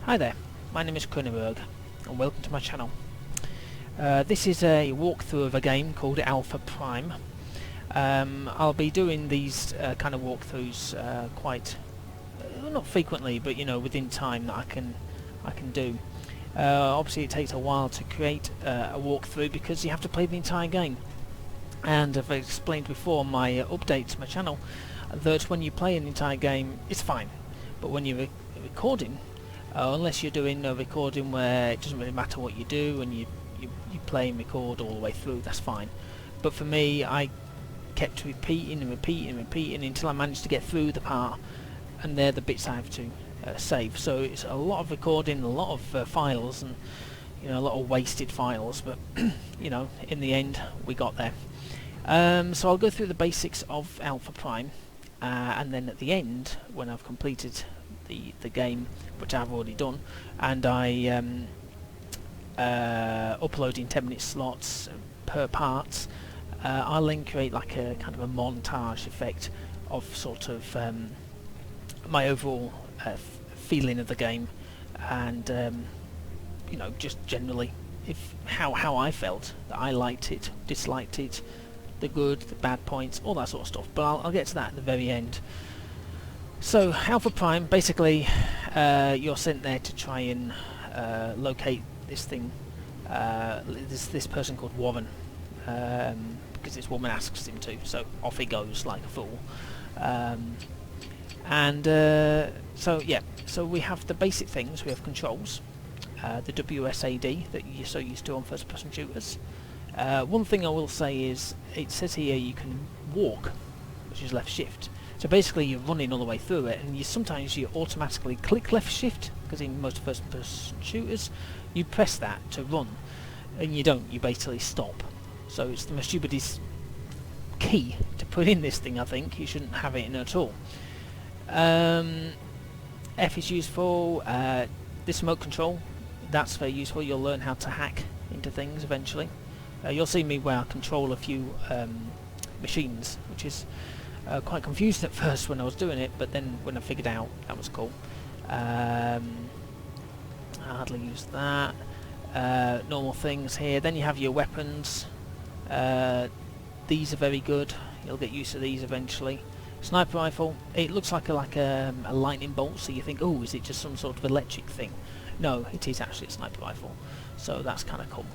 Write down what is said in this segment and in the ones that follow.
Hi there, my name is Kronenberg and welcome to my channel. This is a walkthrough of a game called Alpha Prime. I'll be doing these kind of walkthroughs quite, not frequently, but within time that I can do. Obviously it takes a while to create a walkthrough because you have to play the entire game. And I've explained before on my update to my channel that when you play an entire game it's fine, but when you're recording, unless you're doing a recording where it doesn't really matter what you do and you play and record all the way through, that's fine. But for me, I kept repeating until I managed to get through the part, and they're the bits I have to save. So it's a lot of recording, a lot of files, and a lot of wasted files, but in the end we got there. So I'll go through the basics of Alpha Prime, and then at the end, when I've completed the game, which I've already done, and I upload in 10-minute slots per part, I'll then create like a kind of a montage effect of sort of my overall feeling of the game, and just generally how I felt, that I liked it, disliked it, the good, the bad points, all that sort of stuff. But I'll get to that at the very end. So Alpha Prime, basically you're sent there to try and locate this thing, this person called Warren, because this woman asks him to, so off he goes like a fool. So we have the basic things. We have controls, the WSAD that you're so used to on first person shooters. One thing I will say is, it says here you can walk, which is left shift. So basically you're running all the way through it, and sometimes you automatically click left shift, because in most first person shooters you press that to run, and you don't, you basically stop. So it's the most stupidest key to put in this thing. I think you shouldn't have it in at all. F is useful. This remote control, that's very useful. You'll learn how to hack into things eventually. You'll see me where I control a few machines, which is quite confused at first when I was doing it, but then when I figured out, that was cool. I hardly use that. Normal things here. Then you have your weapons. These are very good. You'll get used to these eventually. Sniper rifle. It looks like a lightning bolt, so you think, oh, is it just some sort of electric thing? No, it is actually a sniper rifle. So that's kind of cool.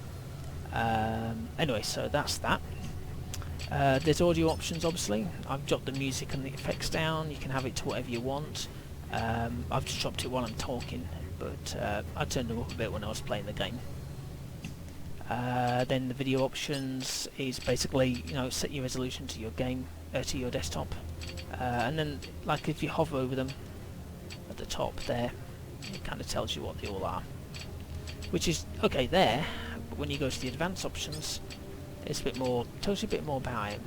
Anyway, so that's that. There's audio options, obviously. I've dropped the music and the effects down. You can have it to whatever you want. I've just dropped it while I'm talking, but I turned them up a bit when I was playing the game. Then the video options is basically, set your resolution to your game, to your desktop, and then like if you hover over them at the top there, it kind of tells you what they all are, which is okay there. But when you go to the advanced options, it's a bit more, tells you a bit more about it.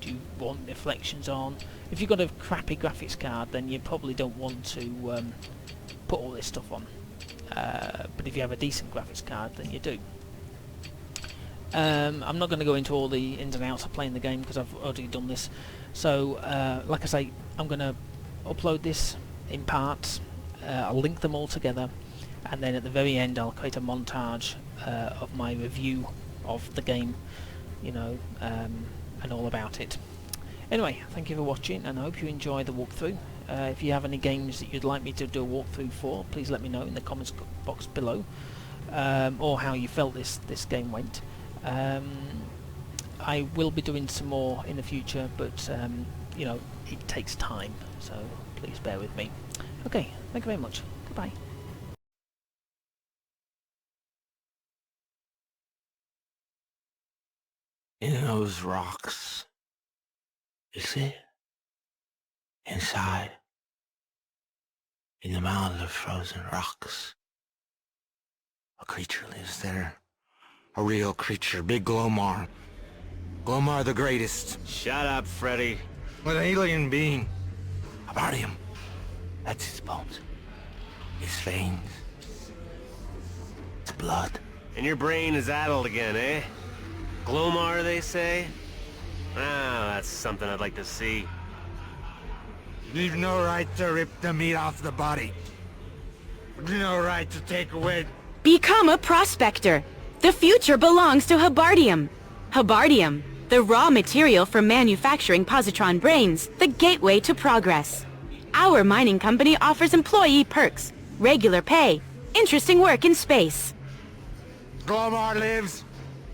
Do you want reflections on? If you've got a crappy graphics card, then you probably don't want to put all this stuff on. But if you have a decent graphics card, then you do. I'm not going to go into all the ins and outs of playing the game because I've already done this. So, like I say, I'm going to upload this in parts. I'll link them all together, and then at the very end I'll create a montage of my review of the game, and all about it. Anyway, thank you for watching, and I hope you enjoy the walkthrough. If you have any games that you'd like me to do a walkthrough for, please let me know in the comments box below, or how you felt this game went. I will be doing some more in the future, but it takes time, so please bear with me. Okay, thank you very much. Goodbye. In those rocks, you see? Inside, in the mounds of frozen rocks, a creature lives there. A real creature, Big Glomar. Glomar the greatest. Shut up, Freddy. An alien being. About him. That's his bones. His veins. His blood. And your brain is addled again, eh? Glomar, they say? Ah, that's something I'd like to see. You've no right to rip the meat off the body. No right to take away... Become a prospector. The future belongs to Habardium. Habardium, the raw material for manufacturing positron brains, the gateway to progress. Our mining company offers employee perks, regular pay, interesting work in space. Glomar lives!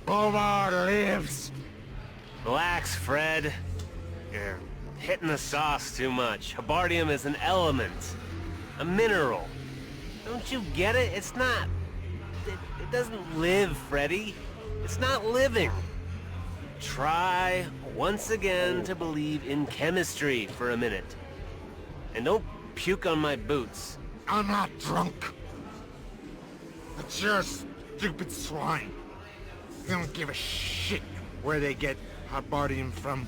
Glomar lives! Relax, Fred. You're hitting the sauce too much. Habardium is an element. A mineral. Don't you get it? It's not... It doesn't live, Freddy. It's not living. Try, once again, to believe in chemistry for a minute. And don't puke on my boots. I'm not drunk. It's your stupid swine. They don't give a shit where they get Habardium from.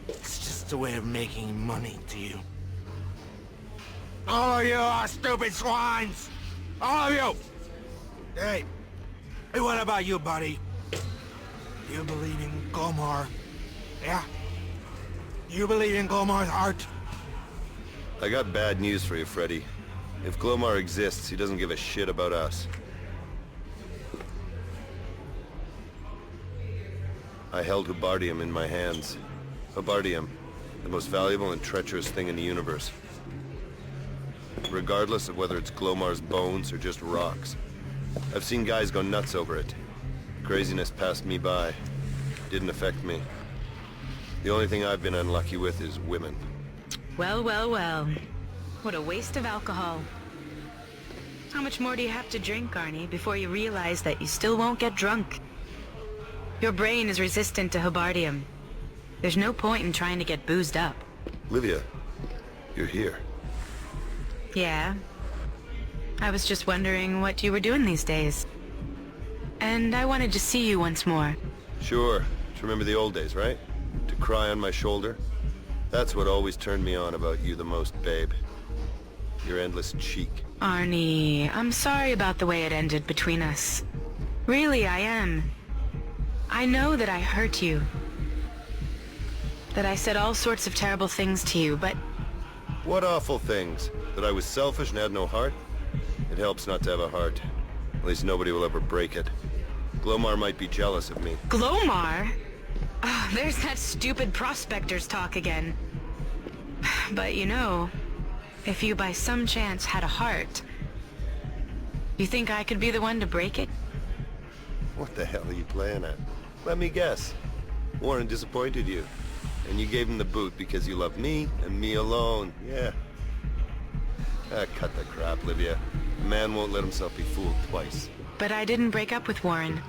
It's just a way of making money to you. All of you are stupid swines! All of you! Hey, what about you, buddy? You believe in Glomar? Yeah? You believe in Glomar's art? I got bad news for you, Freddy. If Glomar exists, he doesn't give a shit about us. I held Habardium in my hands. Habardium, the most valuable and treacherous thing in the universe. Regardless of whether it's Glomar's bones or just rocks. I've seen guys go nuts over it. Craziness passed me by. Didn't affect me. The only thing I've been unlucky with is women. Well, well, well. What a waste of alcohol. How much more do you have to drink, Arnie, before you realize that you still won't get drunk? Your brain is resistant to Habardium. There's no point in trying to get boozed up. Livia, you're here. Yeah. I was just wondering what you were doing these days. And I wanted to see you once more. Sure. To remember the old days, right? To cry on my shoulder? That's what always turned me on about you the most, babe. Your endless cheek. Arnie, I'm sorry about the way it ended between us. Really, I am. I know that I hurt you. That I said all sorts of terrible things to you, but... What awful things? That I was selfish and had no heart? It helps not to have a heart. At least nobody will ever break it. Glomar might be jealous of me. Glomar? Oh, there's that stupid prospector's talk again. But you know, if you by some chance had a heart, you think I could be the one to break it? What the hell are you playing at? Let me guess. Warren disappointed you. And you gave him the boot because you love me and me alone. Yeah. Ah, cut the crap, Livia. A man won't let himself be fooled twice. But I didn't break up with Warren.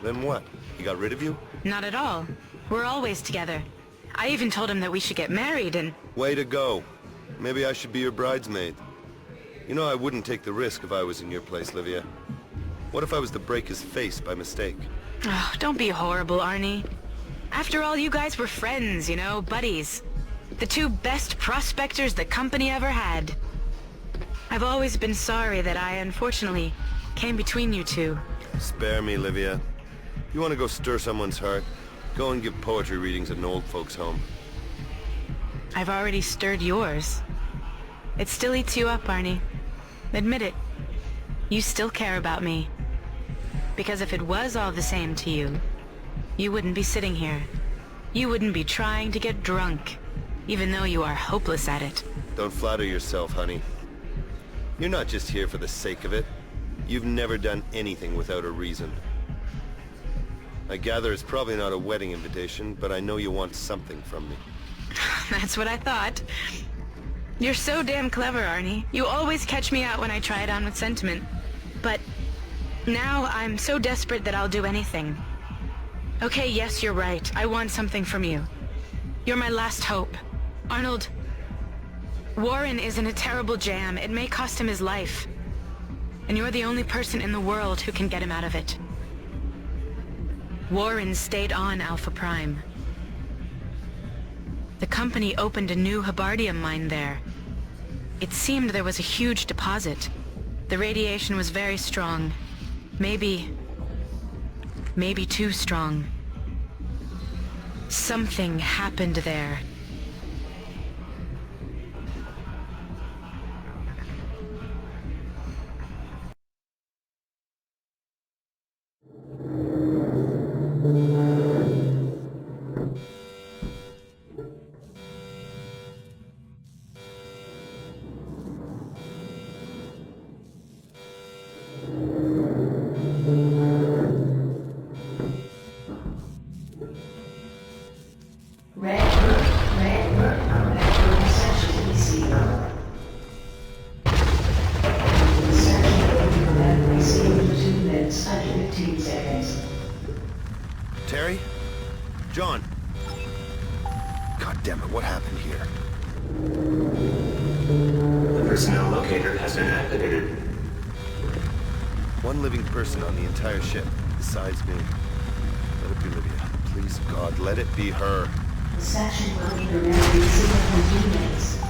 Then what? He got rid of you? Not at all. We're always together. I even told him that we should get married and... Way to go. Maybe I should be your bridesmaid. You know I wouldn't take the risk if I was in your place, Livia. What if I was to break his face by mistake? Oh, don't be horrible, Arnie. After all, you guys were friends, you know, buddies. The two best prospectors the company ever had. I've always been sorry that I, unfortunately, came between you two. Spare me, Livia. You want to go stir someone's heart? Go and give poetry readings at an old folks' home. I've already stirred yours. It still eats you up, Arnie. Admit it. You still care about me. Because if it was all the same to you, you wouldn't be sitting here. You wouldn't be trying to get drunk, even though you are hopeless at it. Don't flatter yourself, honey. You're not just here for the sake of it. You've never done anything without a reason. I gather it's probably not a wedding invitation, but I know you want something from me. That's what I thought. You're so damn clever, Arnie. You always catch me out when I try it on with sentiment. But now I'm so desperate that I'll do anything. Okay, yes, you're right. I want something from you. You're my last hope. Arnold, Warren is in a terrible jam. It may cost him his life. And you're the only person in the world who can get him out of it. Warren stayed on Alpha Prime. The company opened a new Habardium mine there. It seemed there was a huge deposit. The radiation was very strong. Maybe too strong. Something happened there. under 15 seconds. Terry? John? God damn it, what happened here? The personnel locator has been activated. One living person on the entire ship, besides me. Let it be Lydia. Please, God, let it be her. Section will be remembered in 2 minutes.